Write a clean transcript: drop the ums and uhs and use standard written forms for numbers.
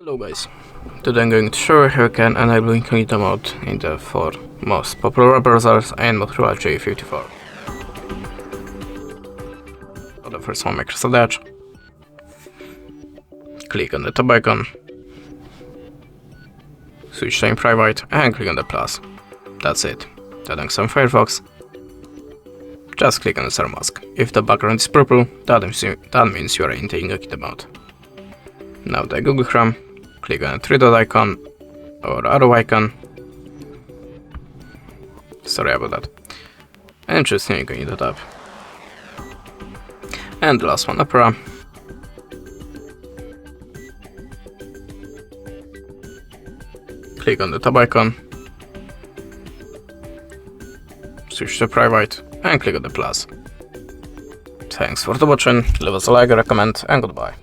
Hello guys, today I'm going to show you how you can enable Incognito Mode in the 4 most popular web browsers and Motorola G54. For the first one, Microsoft Edge. Click on the tab icon, switch to private and click on the plus. That's it. Then on Firefox, just click on the server mask. If the background is purple, that means you are in the Incognito Mode. Now the Google Chrome, click on the 3-dot icon or arrow icon. Sorry about that. And choose New Incognito tab. And the last one, Opera. Click on the tab icon. Switch to private and click on the plus. Thanks for watching, leave us a like, a comment, and goodbye.